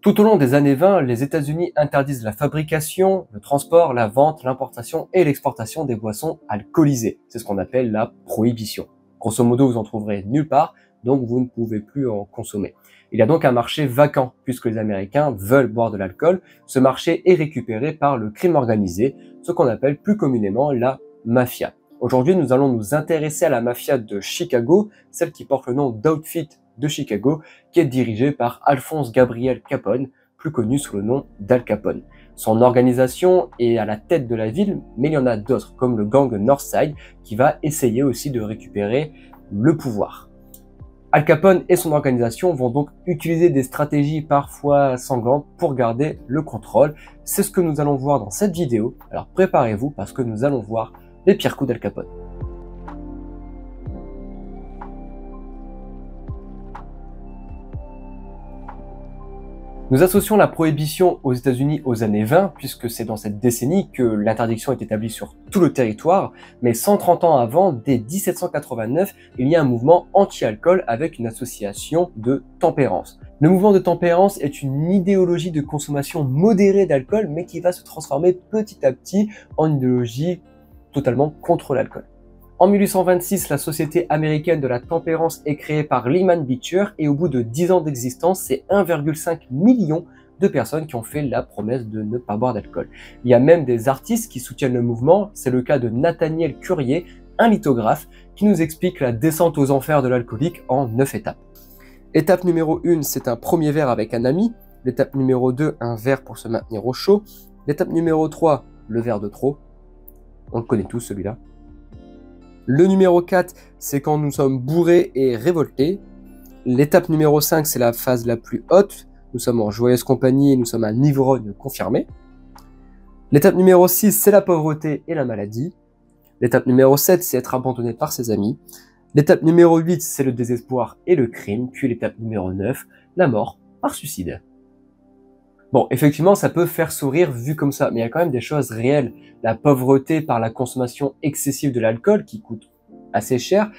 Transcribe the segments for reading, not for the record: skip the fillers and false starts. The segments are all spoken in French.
Tout au long des années 20, les États-Unis interdisent la fabrication, le transport, la vente, l'importation et l'exportation des boissons alcoolisées. C'est ce qu'on appelle la prohibition. Grosso modo, vous en trouverez nulle part, donc vous ne pouvez plus en consommer. Il y a donc un marché vacant, puisque les Américains veulent boire de l'alcool. Ce marché est récupéré par le crime organisé, ce qu'on appelle plus communément la mafia. Aujourd'hui, nous allons nous intéresser à la mafia de Chicago, celle qui porte le nom d'Outfit de Chicago, qui est dirigée par Alphonse Gabriel Capone, plus connu sous le nom d'Al Capone. Son organisation est à la tête de la ville, mais il y en a d'autres, comme le gang Northside, qui va essayer aussi de récupérer le pouvoir. Al Capone et son organisation vont donc utiliser des stratégies parfois sanglantes pour garder le contrôle. C'est ce que nous allons voir dans cette vidéo, alors préparez-vous parce que nous allons voir les pires coups d'Al Capone. Nous associons la prohibition aux États-Unis aux années 20, puisque c'est dans cette décennie que l'interdiction est établie sur tout le territoire, mais 130 ans avant, dès 1789, il y a un mouvement anti-alcool avec une association de tempérance. Le mouvement de tempérance est une idéologie de consommation modérée d'alcool, mais qui va se transformer petit à petit en une idéologie totalement contre l'alcool. En 1826, la Société américaine de la tempérance est créée par Lyman Beecher et au bout de 10 ans d'existence, c'est 1,5 million de personnes qui ont fait la promesse de ne pas boire d'alcool. Il y a même des artistes qui soutiennent le mouvement, c'est le cas de Nathaniel Currier, un lithographe, qui nous explique la descente aux enfers de l'alcoolique en 9 étapes. Étape numéro 1, c'est un premier verre avec un ami. L'étape numéro 2, un verre pour se maintenir au chaud. L'étape numéro 3, le verre de trop. On le connaît tous celui-là. Le numéro 4, c'est quand nous sommes bourrés et révoltés. L'étape numéro 5, c'est la phase la plus haute. Nous sommes en joyeuse compagnie et nous sommes un ivrogne confirmé. L'étape numéro 6, c'est la pauvreté et la maladie. L'étape numéro 7, c'est être abandonné par ses amis. L'étape numéro 8, c'est le désespoir et le crime. Puis l'étape numéro 9, la mort par suicide. Bon, effectivement, ça peut faire sourire vu comme ça, mais il y a quand même des choses réelles. La pauvreté par la consommation excessive de l'alcool, qui coûte assez cher,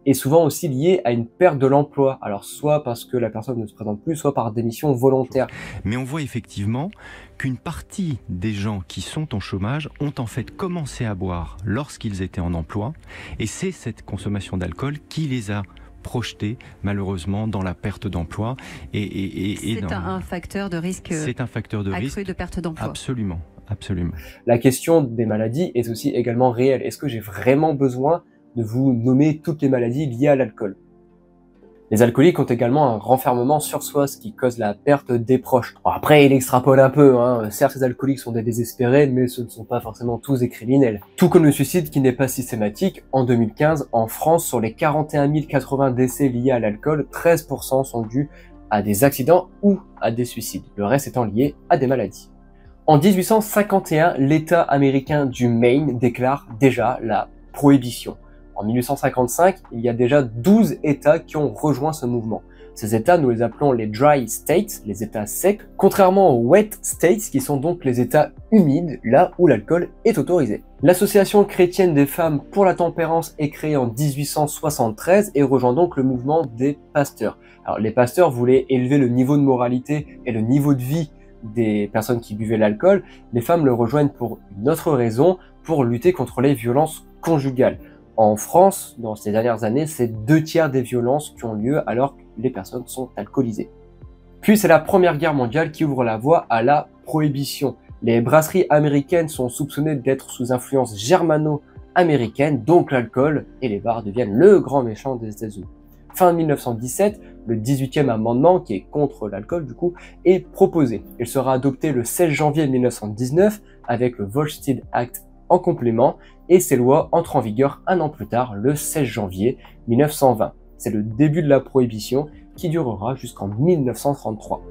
est souvent aussi liée à une perte de l'emploi. Alors, soit parce que la personne ne se présente plus, soit par démission volontaire. Mais on voit effectivement qu'une partie des gens qui sont en chômage ont en fait commencé à boire lorsqu'ils étaient en emploi, et c'est cette consommation d'alcool qui les a projetés malheureusement dans la perte d'emploi c'est un facteur de risque. C'est un facteur de risque de perte d'emploi. Absolument, absolument. La question des maladies est aussi également réelle. Est-ce que j'ai vraiment besoin de vous nommer toutes les maladies liées à l'alcool? Les alcooliques ont également un renfermement sur soi, ce qui cause la perte des proches. Bon, après, il extrapole un peu, hein. Certes, les alcooliques sont des désespérés, mais ce ne sont pas forcément tous des criminels. Tout comme le suicide qui n'est pas systématique, en 2015, en France, sur les 41 080 décès liés à l'alcool, 13% sont dus à des accidents ou à des suicides, le reste étant lié à des maladies. En 1851, l'État américain du Maine déclare déjà la prohibition. En 1855, il y a déjà 12 États qui ont rejoint ce mouvement. Ces États, nous les appelons les Dry States, les États secs, contrairement aux Wet States, qui sont donc les États humides, là où l'alcool est autorisé. L'Association chrétienne des femmes pour la tempérance est créée en 1873 et rejoint donc le mouvement des pasteurs. Alors, les pasteurs voulaient élever le niveau de moralité et le niveau de vie des personnes qui buvaient l'alcool. Les femmes le rejoignent pour une autre raison, pour lutter contre les violences conjugales. En France, dans ces dernières années, c'est 2/3 des violences qui ont lieu alors que les personnes sont alcoolisées. Puis c'est la Première Guerre mondiale qui ouvre la voie à la prohibition. Les brasseries américaines sont soupçonnées d'être sous influence germano-américaine, donc l'alcool et les bars deviennent le grand méchant des États-Unis. Fin 1917, le 18e amendement, qui est contre l'alcool du coup, est proposé. Il sera adopté le 16 janvier 1919 avec le Volstead Act en complément, et ces lois entrent en vigueur un an plus tard, le 16 janvier 1920. C'est le début de la prohibition qui durera jusqu'en 1933.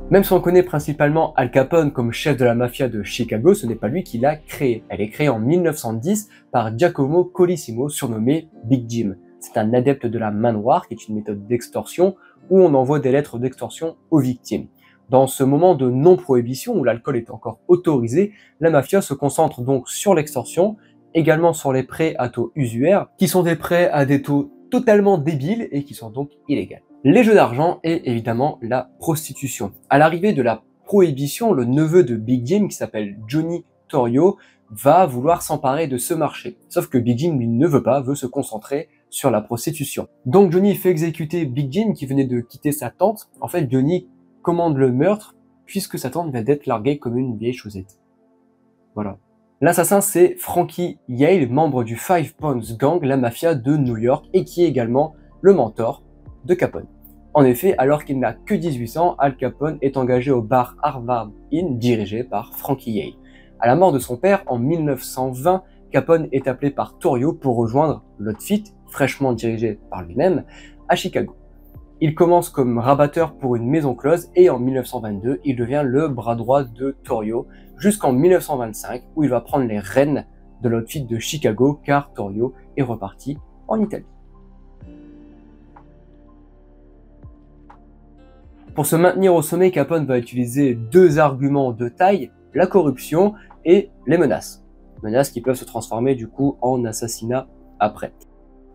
Même si on connaît principalement Al Capone comme chef de la mafia de Chicago, ce n'est pas lui qui l'a créée. Elle est créée en 1910 par Giacomo Colissimo, surnommé Big Jim. C'est un adepte de la main noire, qui est une méthode d'extorsion où on envoie des lettres d'extorsion aux victimes. Dans ce moment de non-prohibition où l'alcool est encore autorisé, la mafia se concentre donc sur l'extorsion, également sur les prêts à taux usuaires, qui sont des prêts à des taux totalement débiles et qui sont donc illégales. Les jeux d'argent et évidemment la prostitution. À l'arrivée de la prohibition, le neveu de Big Jim, qui s'appelle Johnny Torrio, va vouloir s'emparer de ce marché. Sauf que Big Jim, lui, ne veut pas, veut se concentrer sur la prostitution. Donc Johnny fait exécuter Big Jim, qui venait de quitter sa tante. En fait, Johnny commande le meurtre, puisque sa tante vient d'être larguée comme une vieille chaussette. Voilà. L'assassin, c'est Frankie Yale, membre du Five Points Gang, la mafia de New York, et qui est également le mentor de Capone. En effet, alors qu'il n'a que 18 ans, Al Capone est engagé au bar Harvard Inn, dirigé par Frankie Yale. À la mort de son père, en 1920, Capone est appelé par Torrio pour rejoindre l'Outfit, fraîchement dirigé par lui-même, à Chicago. Il commence comme rabatteur pour une maison close et en 1922, il devient le bras droit de Torrio jusqu'en 1925 où il va prendre les rênes de l'Outfit de Chicago car Torrio est reparti en Italie. Pour se maintenir au sommet, Capone va utiliser deux arguments de taille, la corruption et les menaces. Menaces qui peuvent se transformer du coup en assassinat après.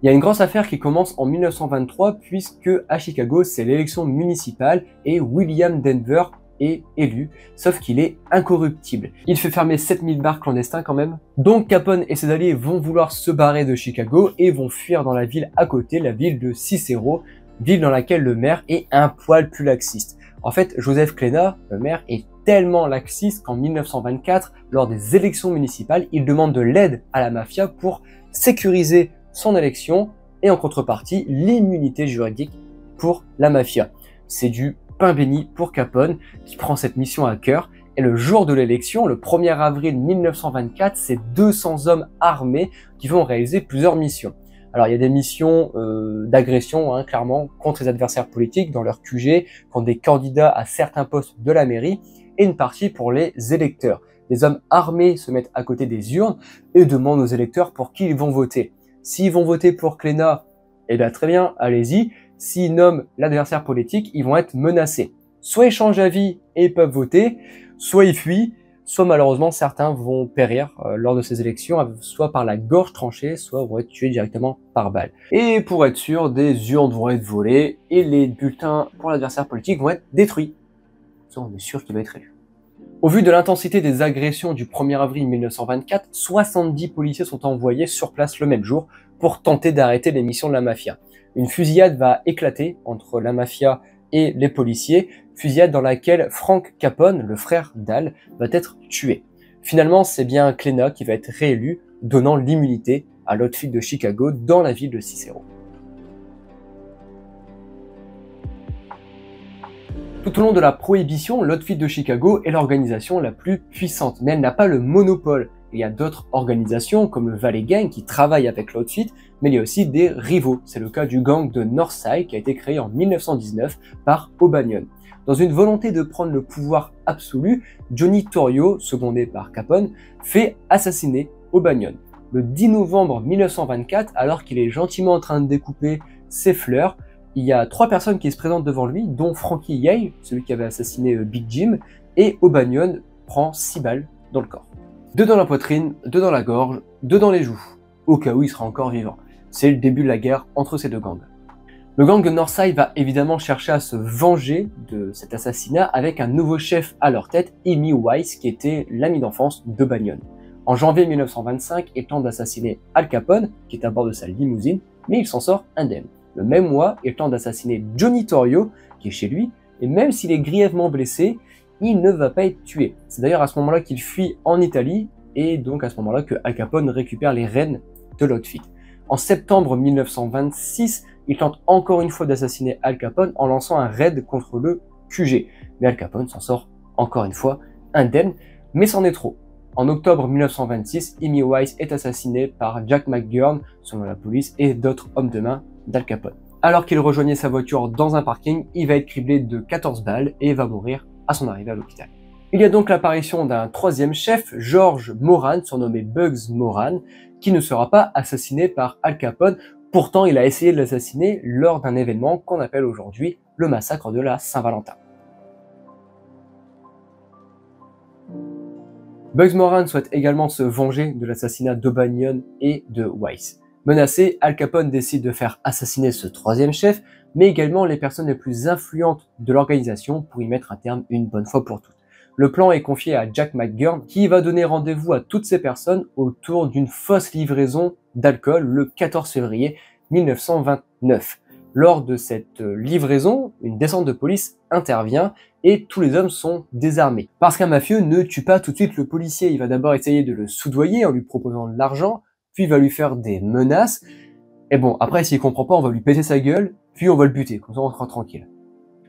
Il y a une grosse affaire qui commence en 1923 puisque à Chicago c'est l'élection municipale et William Denver est élu, sauf qu'il est incorruptible. Il fait fermer 7000 bars clandestins quand même. Donc Capone et ses alliés vont vouloir se barrer de Chicago et vont fuir dans la ville à côté, la ville de Cicero, ville dans laquelle le maire est un poil plus laxiste. En fait, Joseph Klena, le maire, est tellement laxiste qu'en 1924, lors des élections municipales, il demande de l'aide à la mafia pour sécuriser son élection et en contrepartie l'immunité juridique pour la mafia. C'est du pain béni pour Capone qui prend cette mission à cœur et le jour de l'élection, le 1er avril 1924, c'est 200 hommes armés qui vont réaliser plusieurs missions. Alors il y a des missions d'agression, clairement, contre les adversaires politiques dans leur QG, contre des candidats à certains postes de la mairie, et une partie pour les électeurs. Les hommes armés se mettent à côté des urnes et demandent aux électeurs pour qui ils vont voter. S'ils vont voter pour Klena, eh bien très bien, allez-y. S'ils nomment l'adversaire politique, ils vont être menacés. Soit ils changent d'avis et ils peuvent voter, soit ils fuient, soit malheureusement certains vont périr lors de ces élections, soit par la gorge tranchée, soit vont être tués directement par balle. Et pour être sûr, des urnes vont être volées et les bulletins pour l'adversaire politique vont être détruits. Ça, on est sûr qu'il va être élu. Au vu de l'intensité des agressions du 1er avril 1924, 70 policiers sont envoyés sur place le même jour pour tenter d'arrêter les missions de la mafia. Une fusillade va éclater entre la mafia et les policiers, fusillade dans laquelle Frank Capone, le frère d'Al, va être tué. Finalement, c'est bien Klena qui va être réélu, donnant l'immunité à l'Outfit de Chicago dans la ville de Cicero. Tout au long de la prohibition, l'Outfit de Chicago est l'organisation la plus puissante, mais elle n'a pas le monopole. Il y a d'autres organisations comme le Valley Gang qui travaillent avec l'Outfit, mais il y a aussi des rivaux. C'est le cas du gang de Northside qui a été créé en 1919 par O'Banion. Dans une volonté de prendre le pouvoir absolu, Johnny Torrio, secondé par Capone, fait assassiner O'Banion. Le 10 novembre 1924, alors qu'il est gentiment en train de découper ses fleurs, il y a 3 personnes qui se présentent devant lui, dont Frankie Yale, celui qui avait assassiné Big Jim, et O'Banion prend 6 balles dans le corps. 2 dans la poitrine, 2 dans la gorge, 2 dans les joues, au cas où il sera encore vivant. C'est le début de la guerre entre ces deux gangs. Le gang de Northside va évidemment chercher à se venger de cet assassinat avec un nouveau chef à leur tête, Amy Weiss, qui était l'ami d'enfance d'O'Banion. En janvier 1925, il tente d'assassiner Al Capone, qui est à bord de sa limousine, mais il s'en sort indemne. Le même mois, il tente d'assassiner Johnny Torrio, qui est chez lui, et même s'il est grièvement blessé, il ne va pas être tué. C'est d'ailleurs à ce moment-là qu'il fuit en Italie, et donc à ce moment-là que Al Capone récupère les rênes de l'Outfit. En septembre 1926, il tente encore une fois d'assassiner Al Capone en lançant un raid contre le QG. Mais Al Capone s'en sort encore une fois indemne, mais c'en est trop. En octobre 1926, Amy Weiss est assassiné par Jack McGurn, selon la police, et d'autres hommes de main d'Al Capone. Alors qu'il rejoignait sa voiture dans un parking, il va être criblé de 14 balles et va mourir à son arrivée à l'hôpital. Il y a donc l'apparition d'un troisième chef, George Moran, surnommé Bugs Moran, qui ne sera pas assassiné par Al Capone. Pourtant, il a essayé de l'assassiner lors d'un événement qu'on appelle aujourd'hui le massacre de la Saint-Valentin. Bugs Moran souhaite également se venger de l'assassinat d'O'Banion et de Weiss. Menacé, Al Capone décide de faire assassiner ce troisième chef, mais également les personnes les plus influentes de l'organisation pour y mettre un terme une bonne fois pour toutes. Le plan est confié à Jack McGurn qui va donner rendez-vous à toutes ces personnes autour d'une fausse livraison d'alcool le 14 février 1929. Lors de cette livraison, une descente de police intervient et tous les hommes sont désarmés. Parce qu'un mafieux ne tue pas tout de suite le policier, il va d'abord essayer de le soudoyer en lui proposant de l'argent, puis il va lui faire des menaces, et bon, après s'il comprend pas, on va lui péter sa gueule, puis on va le buter, comme ça on sera tranquille.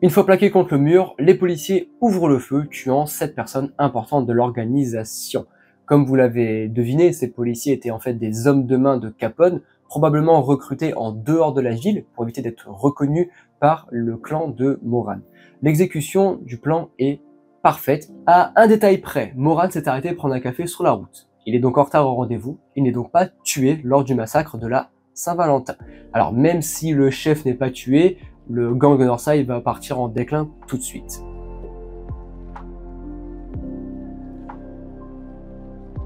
Une fois plaqué contre le mur, les policiers ouvrent le feu, tuant 7 personnes importantes de l'organisation. Comme vous l'avez deviné, ces policiers étaient en fait des hommes de main de Capone, probablement recrutés en dehors de la ville pour éviter d'être reconnus par le clan de Moran. L'exécution du plan est parfaite. À un détail près, Moran s'est arrêté prendre un café sur la route. Il est donc en retard au rendez-vous, il n'est donc pas tué lors du massacre de la Saint-Valentin. Alors même si le chef n'est pas tué, le gang de Northside va partir en déclin tout de suite.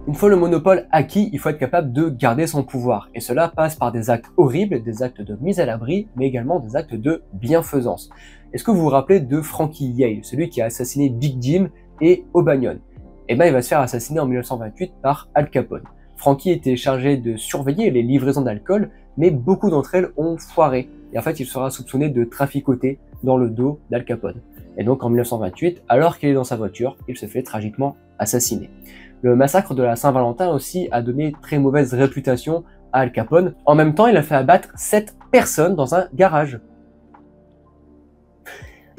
Une fois le monopole acquis, il faut être capable de garder son pouvoir, et cela passe par des actes horribles, des actes de mise à l'abri, mais également des actes de bienfaisance. Est-ce que vous vous rappelez de Frankie Yale, celui qui a assassiné Big Jim et O'Banion? Eh ben, il va se faire assassiner en 1928 par Al Capone. Frankie était chargé de surveiller les livraisons d'alcool, mais beaucoup d'entre elles ont foiré, et en fait il sera soupçonné de traficoter dans le dos d'Al Capone. Et donc en 1928, alors qu'il est dans sa voiture, il se fait tragiquement assassiner. Le massacre de la Saint-Valentin aussi a donné très mauvaise réputation à Al Capone. En même temps, il a fait abattre 7 personnes dans un garage.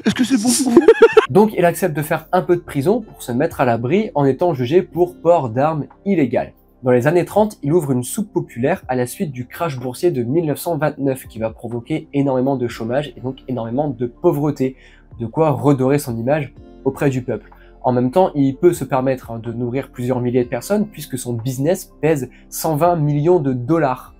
Est-ce que c'est bon pour vous? Donc il accepte de faire un peu de prison pour se mettre à l'abri en étant jugé pour port d'armes illégales. Dans les années 30, il ouvre une soupe populaire à la suite du crash boursier de 1929 qui va provoquer énormément de chômage et donc énormément de pauvreté, de quoi redorer son image auprès du peuple. En même temps, il peut se permettre de nourrir plusieurs milliers de personnes puisque son business pèse 120 millions de dollars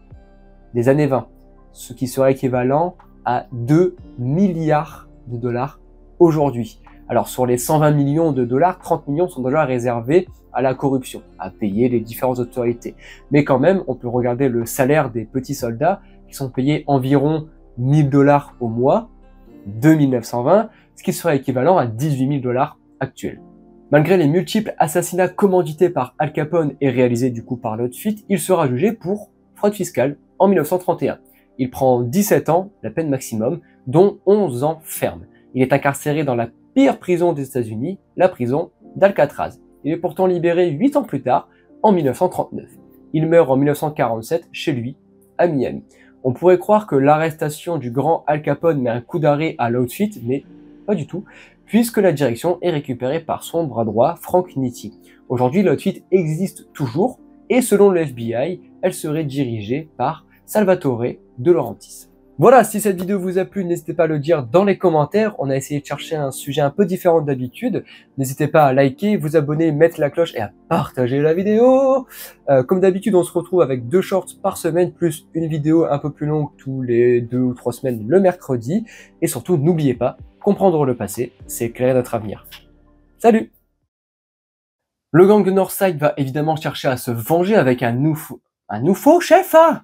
des années 20, ce qui serait équivalent à 2 milliards de dollars aujourd'hui. Alors sur les 120 millions de dollars, 30 millions sont déjà réservés à la corruption, à payer les différentes autorités. Mais quand même, on peut regarder le salaire des petits soldats qui sont payés environ 1000 dollars au mois, 2920, ce qui serait équivalent à 18 000 dollars actuels. Malgré les multiples assassinats commandités par Al Capone et réalisés du coup par l'autre fuite, il sera jugé pour fraude fiscale en 1931. Il prend 17 ans, la peine maximum, dont 11 ans ferme. Il est incarcéré dans la pire prison des États-Unis, la prison d'Alcatraz. Il est pourtant libéré 8 ans plus tard, en 1939. Il meurt en 1947 chez lui, à Miami. On pourrait croire que l'arrestation du grand Al Capone met un coup d'arrêt à l'outfit, mais pas du tout, puisque la direction est récupérée par son bras droit, Frank Nitti. Aujourd'hui, l'outfit existe toujours, et selon le FBI, elle serait dirigée par Salvatore De Laurentiis. Voilà, si cette vidéo vous a plu, n'hésitez pas à le dire dans les commentaires. On a essayé de chercher un sujet un peu différent d'habitude. N'hésitez pas à liker, vous abonner, mettre la cloche et à partager la vidéo. Comme d'habitude, on se retrouve avec 2 shorts par semaine, plus une vidéo un peu plus longue tous les 2 ou 3 semaines le mercredi. Et surtout, n'oubliez pas, comprendre le passé, c'est éclairer notre avenir. Salut! Le gang de Northside va évidemment chercher à se venger avec un nouveau chef, hein.